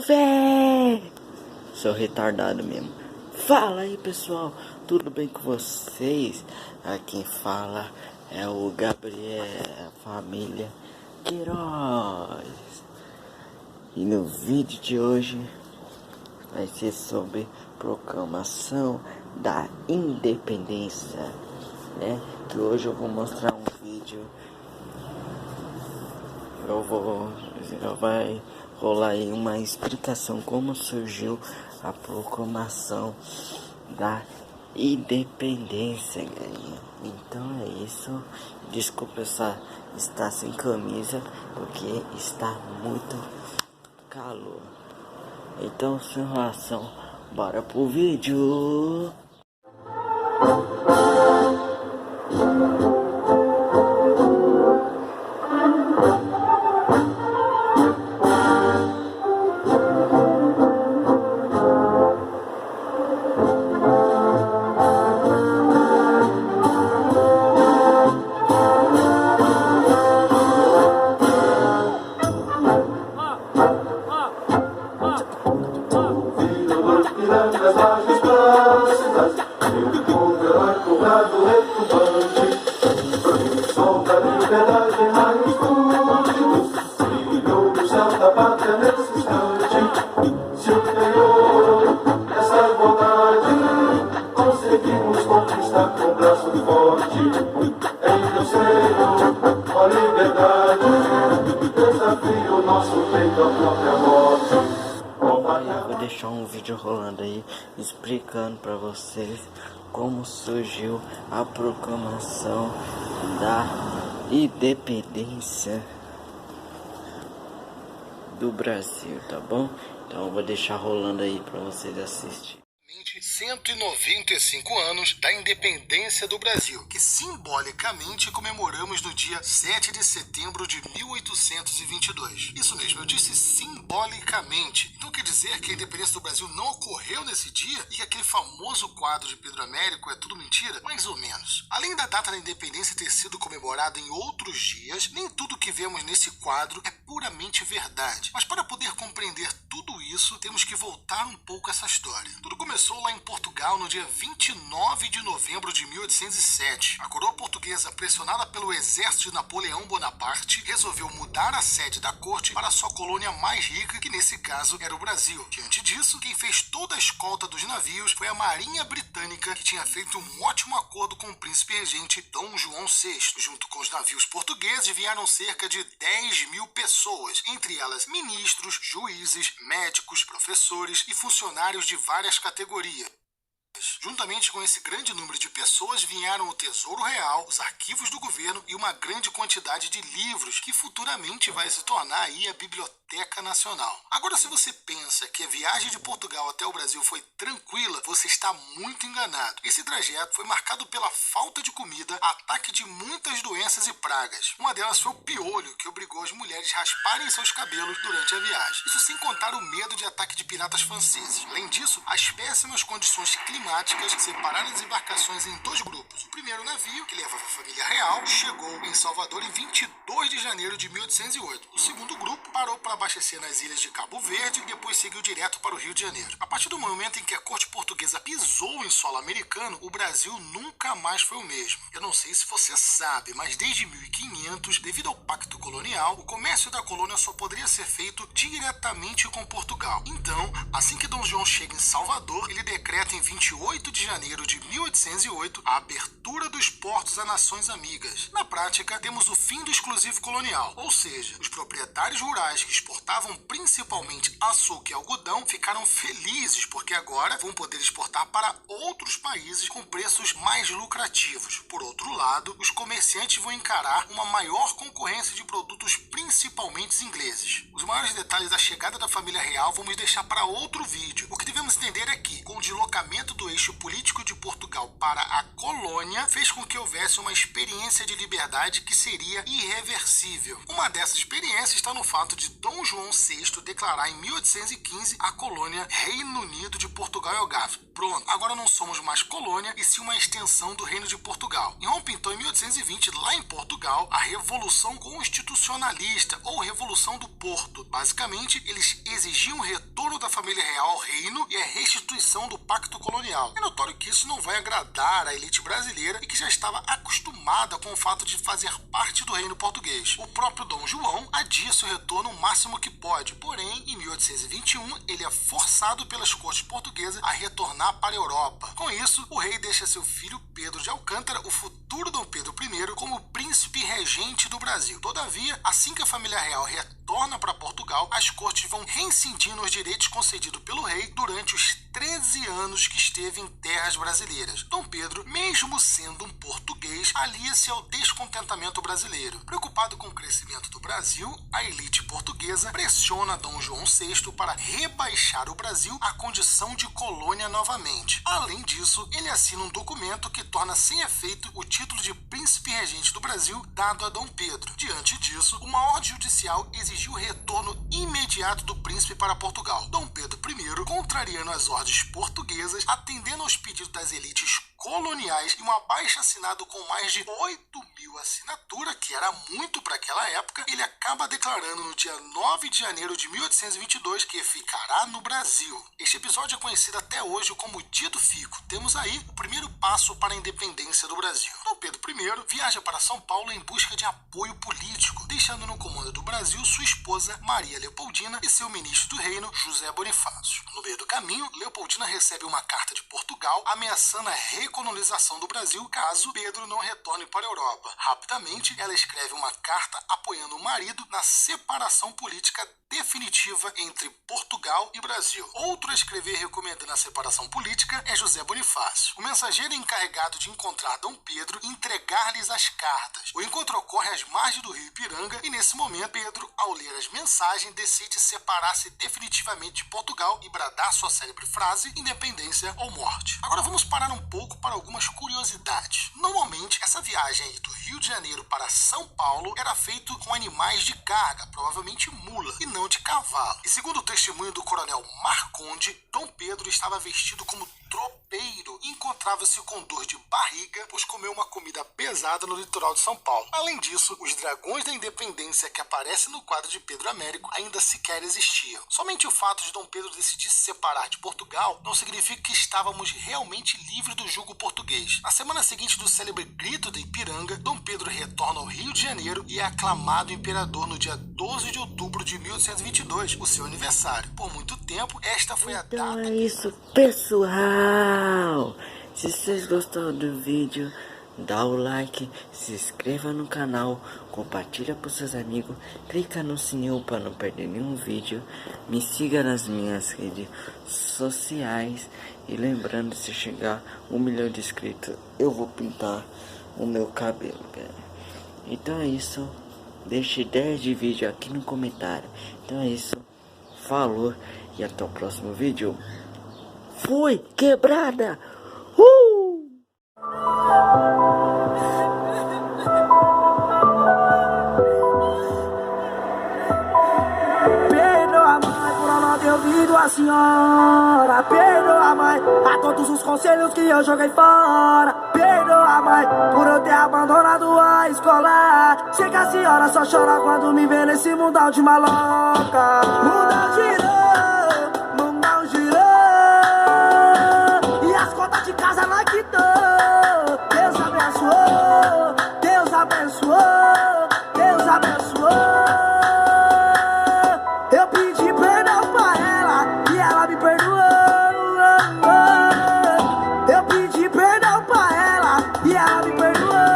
véi! Sou retardado mesmo. Fala aí, pessoal, tudo bem com vocês? Aqui quem fala é o Gabriel, família Queiroz. E no vídeo de hoje vai ser sobre proclamação da independência, né? Que hoje eu vou mostrar um vídeo. Vai rolar aí uma explicação como surgiu a proclamação da independência, galera. Então é isso. Desculpa estar sem camisa, porque está muito calor. Então, sem enrolação, bora pro vídeo. Conseguimos conquistar com o braço forte, em teu seio, a liberdade, desafio o nosso peito à própria morte. Eu vou deixar um vídeo rolando aí, explicando pra vocês como surgiu a proclamação da independência do Brasil, tá bom? Então eu vou deixar rolando aí pra vocês assistirem. 195 anos da independência do Brasil, que simbolicamente comemoramos no dia 7 de setembro de 1822. Isso mesmo, eu disse simbolicamente. Então quer dizer que a independência do Brasil não ocorreu nesse dia e que aquele famoso quadro de Pedro Américo é tudo mentira? Mais ou menos. Além da data da independência ter sido comemorada em outros dias, nem tudo que vemos nesse quadro é puramente verdade. Mas para poder compreender tudo isso, temos que voltar um pouco a essa história. Tudo começou lá em Portugal no dia 29 de novembro de 1807. A coroa portuguesa, pressionada pelo exército de Napoleão Bonaparte, resolveu mudar a sede da corte para sua colônia mais rica, que nesse caso era o Brasil. Diante disso, quem fez toda a escolta dos navios foi a Marinha Britânica, que tinha feito um ótimo acordo com o príncipe regente Dom João VI. Junto com os navios portugueses vieram cerca de 10.000 pessoas, entre elas ministros, juízes, médicos, professores e funcionários de várias categorias. Juntamente com esse grande número de pessoas vieram o Tesouro Real, os arquivos do governo e uma grande quantidade de livros que futuramente vai se tornar aí a Biblioteca Nacional. Agora, se você pensa que a viagem de Portugal até o Brasil foi tranquila, você está muito enganado. Esse trajeto foi marcado pela falta de comida, ataque de muitas doenças e pragas. Uma delas foi o piolho, que obrigou as mulheres a rasparem seus cabelos durante a viagem. Isso sem contar o medo de ataque de piratas franceses. Além disso, as péssimas condições climáticas separaram as embarcações em dois grupos. O primeiro navio, que levava a família real, chegou em Salvador em 22 de janeiro de 1808. O segundo grupo parou para abastecer nas ilhas de Cabo Verde e depois seguiu direto para o Rio de Janeiro. A partir do momento em que a corte portuguesa pisou em solo americano, o Brasil nunca mais foi o mesmo. Eu não sei se você sabe, mas desde 1500, devido ao pacto colonial, o comércio da colônia só poderia ser feito diretamente com Portugal. Então, assim que Dom João chega em Salvador, ele decreta em 28 de janeiro de 1808 a abertura dos portos a nações amigas. Na prática, temos o fim do exclusivo colonial, ou seja, os proprietários rurais que exportavam principalmente açúcar e algodão ficaram felizes porque agora vão poder exportar para outros países com preços mais lucrativos. Por outro lado, os comerciantes vão encarar uma maior concorrência de produtos principalmente ingleses. Os maiores detalhes da chegada da família real vamos deixar para outro vídeo. O que devemos entender é que, com o deslocamento do eixo passaporte político de Portugal para a colônia fez com que houvesse uma experiência de liberdade que seria irreversível. Uma dessas experiências está no fato de Dom João VI declarar em 1815 a colônia Reino Unido de Portugal e Algarve. Pronto, agora não somos mais colônia e sim uma extensão do Reino de Portugal. Irrompe então em 1820, lá em Portugal, a Revolução Constitucionalista ou Revolução do Porto. Basicamente, eles exigiam o retorno da família real ao reino e a restituição do pacto colonial. É notório que isso não vai agradar à elite brasileira e que já estava acostumada com o fato de fazer parte do reino português. O próprio Dom João adia seu retorno o máximo que pode, porém, em 1821, ele é forçado pelas cortes portuguesas a retornar para a Europa. Com isso, o rei deixa seu filho Pedro de Alcântara, o futuro Dom Pedro I, como príncipe regente do Brasil. Todavia, assim que a família real retorna para Portugal, as cortes vão reincidindo os direitos concedidos pelo rei durante os 13 anos que esteve em terras brasileiras. Dom Pedro, mesmo sendo um português, alia-se ao descontentamento brasileiro. Preocupado com o crescimento do Brasil, a elite portuguesa pressiona Dom João VI para rebaixar o Brasil à condição de colônia novamente. Além disso, ele assina um documento que torna sem efeito o título de príncipe regente do Brasil dado a Dom Pedro. Diante disso, uma ordem judicial exigiu o retorno imediato do príncipe para Portugal. Dom Pedro I, contrariando as ordens portuguesas, atendendo aos pedidos das elites coloniais e um abaixo-assinado com mais de 8.000 assinaturas, que era muito para aquela época, ele acaba declarando no dia 9 de janeiro de 1822 que ficará no Brasil. Este episódio é conhecido até hoje como o Dia do Fico. Temos aí o primeiro passo para a independência do Brasil. Dom Pedro I viaja para São Paulo em busca de apoio político, deixando no comando do Brasil sua esposa Maria Leopoldina e seu ministro do reino, José Bonifácio. No meio do caminho, Leopoldina recebe uma carta de Portugal ameaçando a recolonização do Brasil caso Pedro não retorne para a Europa. Rapidamente, ela escreve uma carta apoiando o marido na separação política definitiva entre Portugal e Brasil. Outro a escrever recomendando a separação política é José Bonifácio. O mensageiro é encarregado de encontrar Dom Pedro e entregar-lhes as cartas. O encontro ocorre às margens do rio Ipiranga e nesse momento Pedro, ao ler as mensagens, decide separar-se definitivamente de Portugal e bradar sua célebre frase: independência ou morte. Agora vamos parar um pouco para algumas curiosidades. Normalmente, essa viagem aí do Rio de Janeiro para São Paulo era feita com animais de carga, provavelmente mula, e não de cavalo. E segundo o testemunho do coronel Marconde, Dom Pedro estava vestido como tropeiro e encontrava-se com dor de barriga, pois comeu uma comida pesada no litoral de São Paulo. Além disso, os dragões da independência que aparecem no quadro de Pedro Américo ainda sequer existiam. Somente o fato de Dom Pedro decidir se separar de Portugal não significa que estávamos realmente livres do jugo português. Na semana seguinte do célebre Grito de Ipiranga, Dom Pedro retorna ao Rio de Janeiro e é aclamado imperador no dia 12 de outubro de 1822, o seu aniversário. Por muito tempo, esta foi a Então data... é isso, pessoal! Se vocês gostaram do vídeo, dá o like, se inscreva no canal, compartilha para seus amigos, clica no sininho para não perder nenhum vídeo, me siga nas minhas redes sociais e lembrando, se chegar 1 milhão de inscritos, eu vou pintar o meu cabelo, cara. Então é isso, deixe 10 de vídeo aqui no comentário. Então é isso, falou e até o próximo vídeo. Fui, quebrada! Perdoa, mãe, por eu não ter ouvido a senhora. Perdoa, mãe, a todos os conselhos que eu joguei fora. Perdoa, mãe, por eu ter abandonado a escola. Sei que a senhora só chora quando me vê nesse mundão de maloca. Mundão girou, mundão girou. E as contas de casa nós quitou. Deus abençoou, Deus abençoou, Deus abençoou. Eu pedi perdão pra ela e ela me perdoou. Eu pedi perdão pra ela e ela me perdoou.